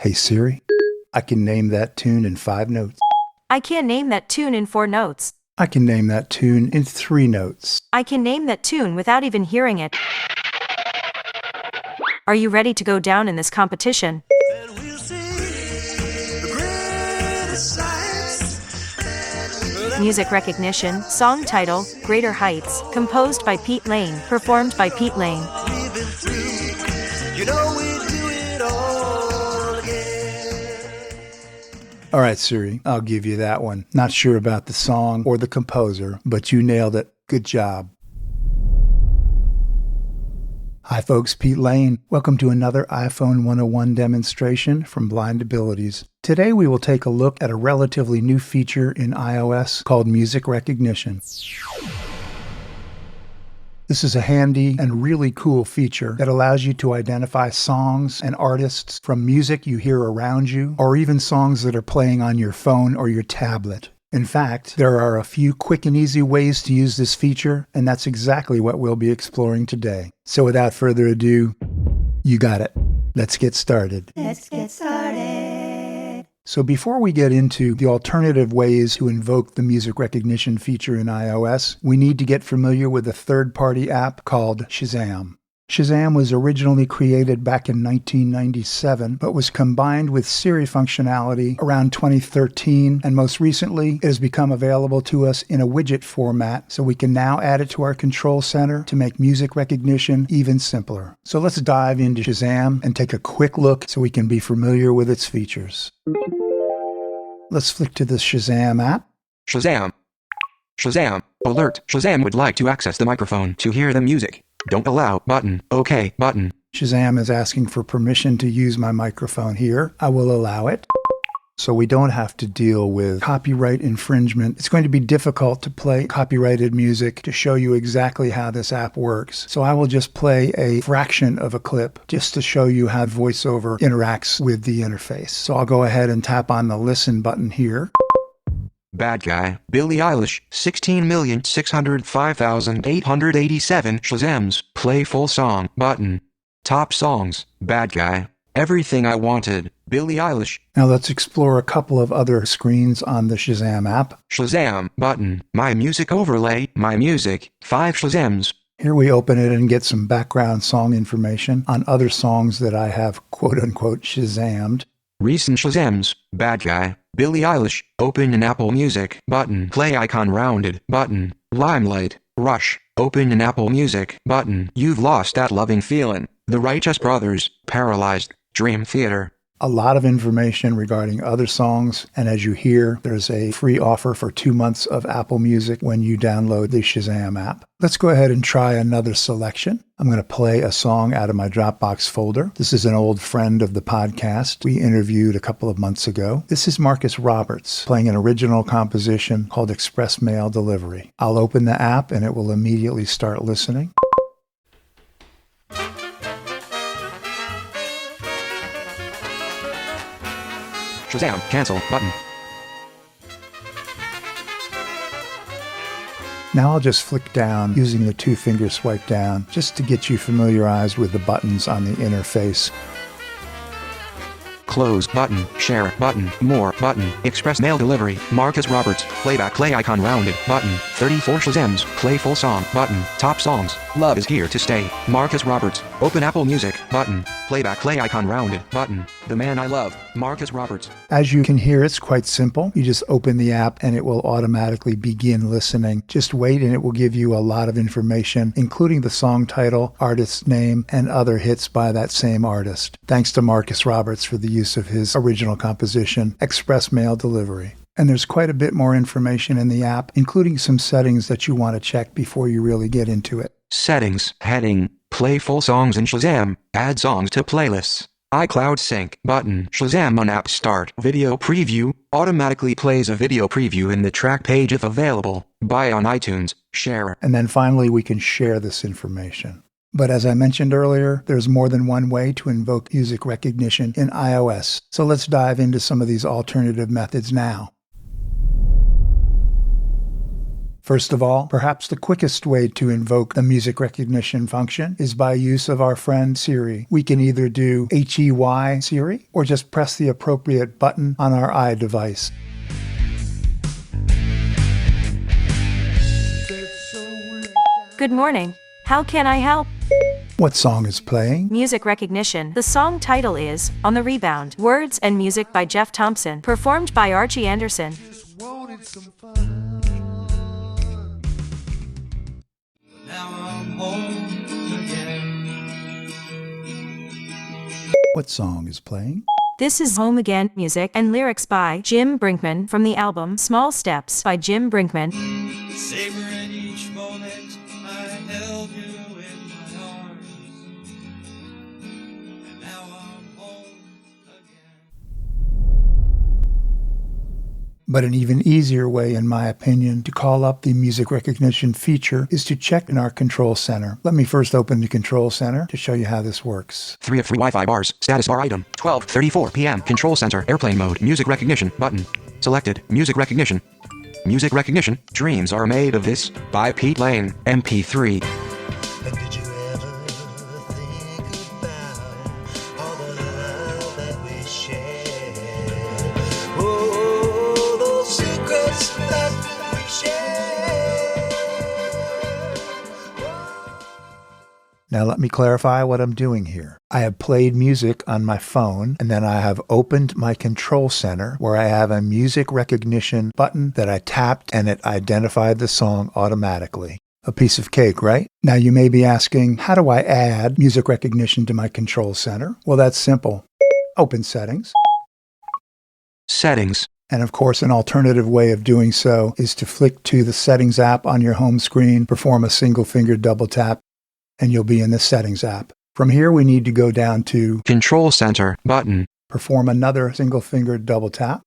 Hey Siri, I can name that tune in 5 notes. I can name that tune in 4 notes. I can name that tune in 3 notes. I can name that tune without even hearing it. Are you ready to go down in this competition? Music recognition, song title, Greater Heights, composed by Pete Lane, performed by Pete Lane. All right, Siri, I'll give you that one. Not sure about the song or the composer, but you nailed it. Good job. Hi folks, Pete Lane. Welcome to another iPhone 101 demonstration from Blind Abilities. Today we will take a look at a relatively new feature in iOS called music recognition. This is a handy and really cool feature that allows you to identify songs and artists from music you hear around you, or even songs that are playing on your phone or your tablet. In fact, there are a few quick and easy ways to use this feature, and that's exactly what we'll be exploring today. So without further ado, you got it. Let's get started. So before we get into the alternative ways to invoke the music recognition feature in iOS, we need to get familiar with a third-party app called Shazam. Shazam was originally created back in 1997, but was combined with Siri functionality around 2013, and most recently it has become available to us in a widget format, so we can now add it to our control center to make music recognition even simpler. So let's dive into Shazam and take a quick look so we can be familiar with its features. Let's flick to the Shazam app. Shazam. Shazam. Alert. Shazam would like to access the microphone to hear the music. Don't allow button. OK button. Shazam is asking for permission to use my microphone here. I will allow it. So we don't have to deal with copyright infringement. It's going to be difficult to play copyrighted music to show you exactly how this app works. So I will just play a fraction of a clip just to show you how VoiceOver interacts with the interface. So I'll go ahead and tap on the listen button here. Bad guy. Billie Eilish. 16,605,887 Shazams. Play full song. Button. Top songs. Bad guy. Everything I Wanted. Billie Eilish. Now let's explore a couple of other screens on the Shazam app. Shazam. Button. My music overlay. My music. 5 Shazams. Here we open it and get some background song information on other songs that I have quote-unquote Shazammed. Recent Shazams. Bad guy. Billie Eilish. Open in Apple Music. Button. Play icon rounded. Button. Limelight. Rush. Open in Apple Music. Button. You've Lost That Loving Feeling. The Righteous Brothers. Paralyzed. Dream Theater. A lot of information regarding other songs, and as you hear, there's a free offer for 2 months of Apple Music when you download the Shazam app. Let's go ahead and try another selection. I'm going to play a song out of my Dropbox folder. This is an old friend of the podcast we interviewed a couple of months ago. This is Marcus Roberts playing an original composition called Express Mail Delivery. I'll open the app and it will immediately start listening. Shazam. Cancel. Button. Now I'll just flick down using the 2-finger swipe down just to get you familiarized with the buttons on the interface. Close button. Share button. More button. Express Mail Delivery. Marcus Roberts. Playback. Play icon rounded. Button. 34 Shazams. Play full song. Button. Top songs. Love Is Here to Stay. Marcus Roberts. Open Apple Music. Button. Playback. Play icon rounded. Button. The Man I Love. Marcus Roberts. As you can hear, it's quite simple. You just open the app and it will automatically begin listening. Just wait and it will give you a lot of information, including the song title, artist's name, and other hits by that same artist. Thanks to Marcus Roberts for the use of his original composition, Express Mail Delivery. And there's quite a bit more information in the app, including some settings that you want to check before you really get into it. Settings. Heading. Play full songs in Shazam. Add songs to playlists. iCloud Sync. Button. Shazam on App Start. Video Preview. Automatically plays a video preview in the track page if available. Buy on iTunes. Share. And then finally, we can share this information. But as I mentioned earlier, there's more than one way to invoke music recognition in iOS. So let's dive into some of these alternative methods now. First of all, perhaps the quickest way to invoke the music recognition function is by use of our friend Siri. We can either do HEY Siri or just press the appropriate button on our iDevice. Good morning. How can I help? What song is playing? Music recognition. The song title is On the Rebound. Words and music by Jeff Thompson. Performed by Archie Anderson. What song is playing? This is Home Again. Music and lyrics by Jim Brinkman from the album Small Steps by Jim Brinkman. Savoring each moment I held you in my arms, and now I'm home again. But an even easier way, in my opinion, to call up the music recognition feature is to check in our control center. Let me first open the control center to show you how this works. 3 of 3 Wi-Fi bars. Status bar item. 12:34 p.m. Control center. Airplane mode. Music recognition. Button. Selected. Music recognition. Music recognition. Dreams Are Made of This by Pete Lane. MP3. And did you ever think about all the love that we shared? Oh, those secrets that we shared. Now let me clarify what I'm doing here. I have played music on my phone, and then I have opened my control center where I have a music recognition button that I tapped and it identified the song automatically. A piece of cake, right? Now you may be asking, how do I add music recognition to my control center? Well, that's simple. Open Settings. Settings. And of course, an alternative way of doing so is to flick to the Settings app on your home screen, perform a single finger double tap, and you'll be in the Settings app. From here, we need to go down to Control center. Button. perform another single finger double tap.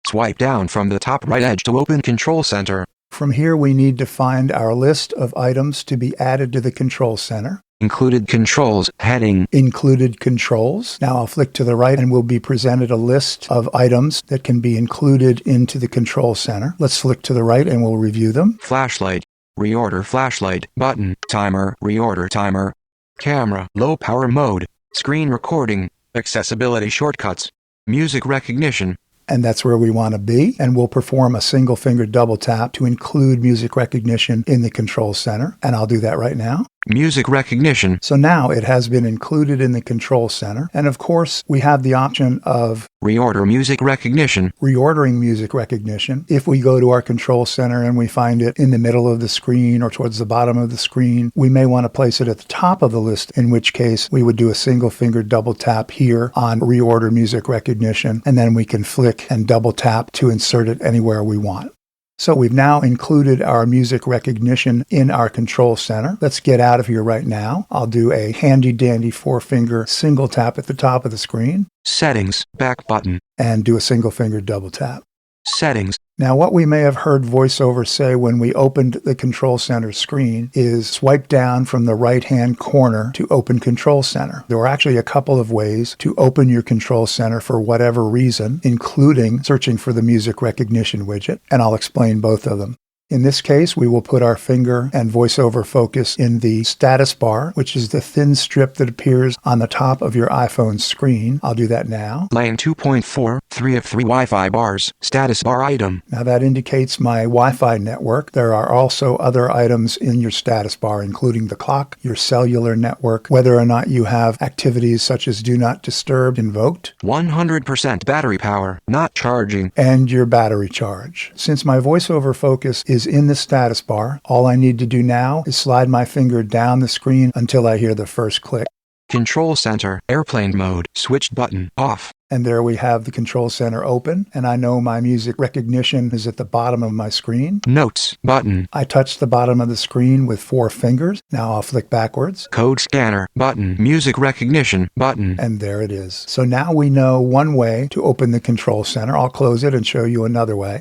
Swipe down from the top right edge to open Control center. From here, we need to find our list of items to be added to the control center. Included controls. Heading. Included controls. Now I'll flick to the right and we'll be presented a list of items that can be included into the control center. Let's flick to the right and we'll review them. Flashlight. Reorder flashlight. Button. Timer. Reorder timer. Camera. Low power mode. Screen recording. Accessibility shortcuts. Music recognition. And that's where we want to be. And we'll perform a single finger double tap to include music recognition in the control center. And I'll do that right now. Music recognition. So now it has been included in the control center. And of course, we have the option of Reorder music recognition. reordering music recognition. If we go to our control center and we find it in the middle of the screen or towards the bottom of the screen, we may want to place it at the top of the list, in which case we would do a single finger double tap here on reorder music recognition, and then we can flick and double tap to insert it anywhere we want. So we've now included our music recognition in our control center. Let's get out of here right now. I'll do a handy dandy 4-finger single tap at the top of the screen Settings. Back button. and do a single finger double tap. Settings. Now, what we may have heard VoiceOver say when we opened the Control Center screen is swipe down from the right-hand corner to open Control Center. There are actually a couple of ways to open your Control Center for whatever reason, including searching for the music recognition widget, and I'll explain both of them. In this case, we will put our finger and VoiceOver focus in the status bar, which is the thin strip that appears on the top of your iPhone screen. I'll do that now. Lane 2.4, 3 of 3 Wi-Fi bars. Status bar item. Now that indicates my Wi-Fi network. There are also other items in your status bar, including the clock, your cellular network, whether or not you have activities such as Do Not Disturb invoked, 100% battery power, not charging. and your battery charge. Since my VoiceOver focus is in the status bar, all I need to do now is slide my finger down the screen until I hear the first click. Control center, airplane mode, switched button, off. And there we have the control center open, and I know my music recognition is at the bottom of my screen. Notes, button. I touch the bottom of the screen with 4 fingers. Now I'll flick backwards. Code scanner, button. Music recognition, button. And there it is. So now we know one way to open the control center. I'll close it and show you another way.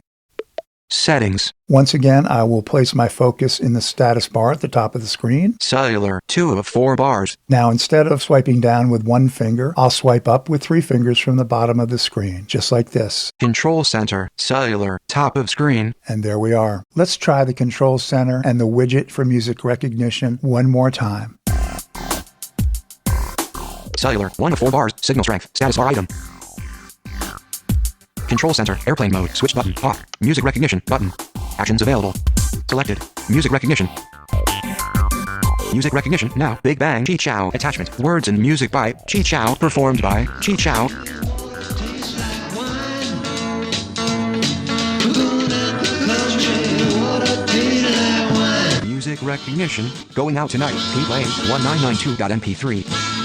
Settings. Once again, I will place my focus in the status bar at the top of the screen. Cellular. 2 of 4 bars. Now, instead of swiping down with one finger, I'll swipe up with 3 fingers from the bottom of the screen, just like this. Control center. Cellular. Top of screen. And there we are. Let's try the control center and the widget for music recognition one more time. Cellular. 1 of 4 bars. Signal strength. Status bar item. Control center. Airplane mode. Switch button. Off. Music recognition. Button. Actions available. Selected. Music recognition. Music recognition. Now. Big Bang. Chi Chow. Attachment. Words and music by Chi Chow. Performed by Chi Chow. Music recognition. Going out tonight. Pete Lane. 1992.mp3.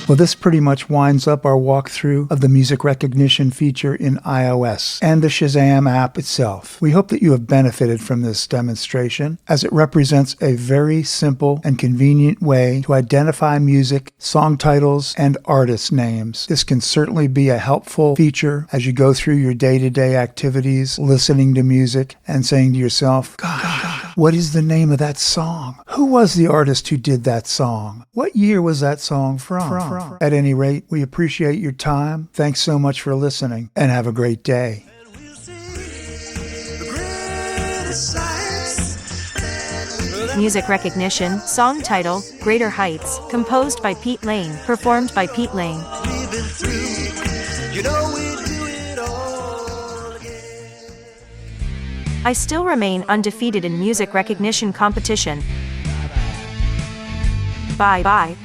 Well, this pretty much winds up our walkthrough of the music recognition feature in iOS and the Shazam app itself. We hope that you have benefited from this demonstration, as it represents a very simple and convenient way to identify music, song titles, and artist names. This can certainly be a helpful feature as you go through your day-to-day activities, listening to music, and saying to yourself, God, what is the name of that song? Who was the artist who did that song? What year was that song from? At any rate, we appreciate your time. Thanks so much for listening, and have a great day. Music recognition, song title, Greater Heights, composed by Pete Lane, performed by Pete Lane. I still remain undefeated in music recognition competition. Bye.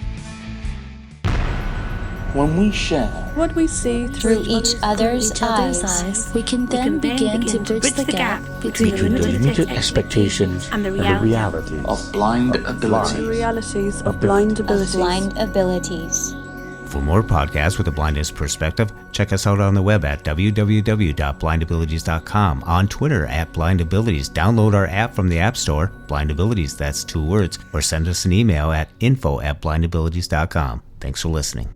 When we share what we see through each other's eyes, we can then begin to bridge the gap between the limited expectations and the realities of blind abilities. The realities of blind abilities. For more podcasts with a blindness perspective, check us out on the web at www.blindabilities.com, on Twitter at blindabilities. Download our app from the App Store, blindabilities, that's 2 words, or send us an email at info@blindabilities.com. Thanks for listening.